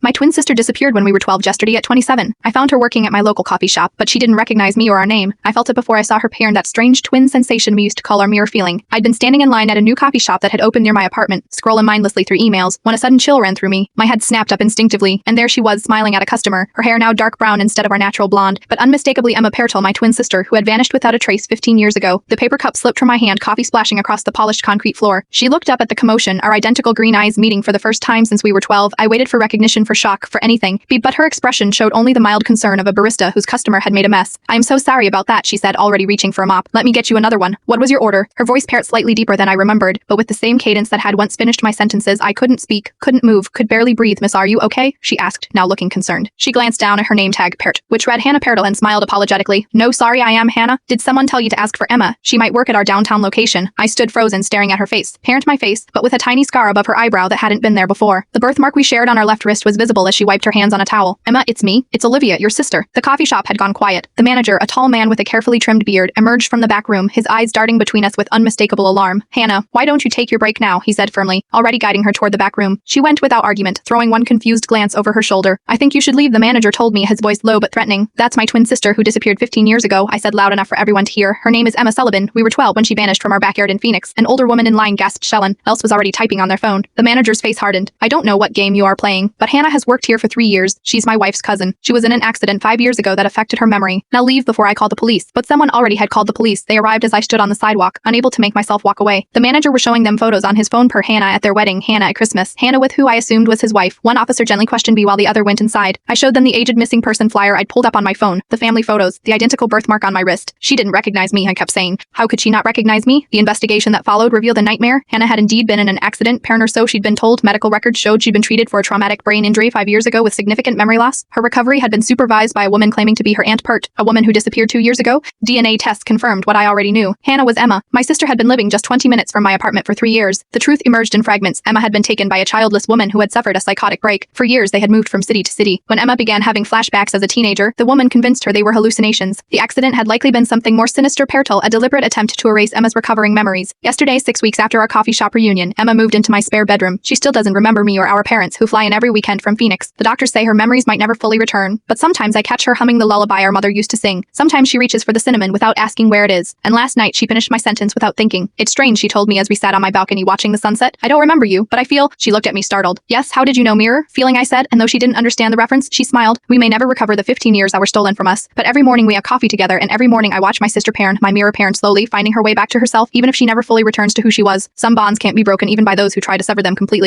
My twin sister disappeared when we were 12 yesterday at 27. I found her working at my local coffee shop, but she didn't recognize me or our name. I felt it before I saw her appear in that strange twin sensation we used to call our mirror feeling. I'd been standing in line at a new coffee shop that had opened near my apartment, scrolling mindlessly through emails, when a sudden chill ran through me. My head snapped up instinctively, and there she was, smiling at a customer, her hair now dark brown instead of our natural blonde, but unmistakably Emma Pertl, my twin sister, who had vanished without a trace 15 years ago. The paper cup slipped from my hand, coffee splashing across the polished concrete floor. She looked up at the commotion, our identical green eyes meeting for the first time since we were 12. I waited for recognition, for shock, for anything, but her expression showed only the mild concern of a barista whose customer had made a mess. "I am so sorry about that," she said, already reaching for a mop. "Let me get you another one. What was your order?" Her voice parrot slightly deeper than I remembered, but with the same cadence that had once finished my sentences. I couldn't speak, couldn't move, could barely breathe. "Miss, are you okay?" she asked, now looking concerned. She glanced down at her name tag, Pert, which read Hannah Pertl, and smiled apologetically. "No, sorry, I am Hannah. Did someone tell you to ask for Emma? She might work at our downtown location." I stood frozen, staring at her face. Parent my face, but with a tiny scar above her eyebrow that hadn't been there before. The birthmark we shared on our left wrist was visible as she wiped her hands on a towel. "Emma, it's me. It's Olivia, your sister." The coffee shop had gone quiet. The manager, a tall man with a carefully trimmed beard, emerged from the back room, his eyes darting between us with unmistakable alarm. "Hannah, why don't you take your break now?" he said firmly, already guiding her toward the back room. She went without argument, throwing one confused glance over her shoulder. "I think you should leave," the manager told me, his voice low but threatening. "That's my twin sister who disappeared 15 years ago," I said loud enough for everyone to hear. "Her name is Emma Sullivan. We were 12 when she vanished from our backyard in Phoenix." An older woman in line gasped. "Shellen." Else was already typing on their phone. The manager's face hardened. "I don't know what game you are playing, but Hannah has worked here for 3 years. She's my wife's cousin. She was in an accident 5 years ago that affected her memory. Now leave before I call the police." But someone already had called the police. They arrived as I stood on the sidewalk, unable to make myself walk away. The manager was showing them photos on his phone per Hannah at their wedding, Hannah at Christmas, Hannah with who I assumed was his wife. One officer gently questioned me while the other went inside. I showed them the aged missing person flyer I'd pulled up on my phone, the family photos, the identical birthmark on my wrist. "She didn't recognize me," I kept saying. How could she not recognize me? The investigation that followed revealed a nightmare. Hannah had indeed been in an accident, parent or so she'd been told. Medical records showed she'd been treated for a traumatic brain injury 5 years ago with significant memory loss. Her recovery had been supervised by a woman claiming to be her Aunt Pert, a woman who disappeared 2 years ago. DNA tests confirmed what I already knew. Hannah was Emma. My sister had been living just 20 minutes from my apartment for 3 years. The truth emerged in fragments. Emma had been taken by a childless woman who had suffered a psychotic break. For years they had moved from city to city. When Emma began having flashbacks as a teenager, the woman convinced her they were hallucinations. The accident had likely been something more sinister. Pertl, a deliberate attempt to erase Emma's recovering memories. Yesterday, 6 weeks after our coffee shop reunion, Emma moved into my spare bedroom. She still doesn't remember me or our parents, who fly in every weekend from Phoenix. The doctors say her memories might never fully return, but sometimes I catch her humming the lullaby our mother used to sing. Sometimes she reaches for the cinnamon without asking where it is. And last night she finished my sentence without thinking. "It's strange," she told me as we sat on my balcony watching the sunset. "I don't remember you, but I feel—" She looked at me startled. "Yes, how did you know, mirror?" Feeling, I said, and though she didn't understand the reference, she smiled. "We may never recover the 15 years that were stolen from us, but every morning we have coffee together, and every morning I watch my sister parent, my mirror parent, slowly finding her way back to herself, even if she never fully returns to who she was. Some bonds can't be broken even by those who try to sever them completely."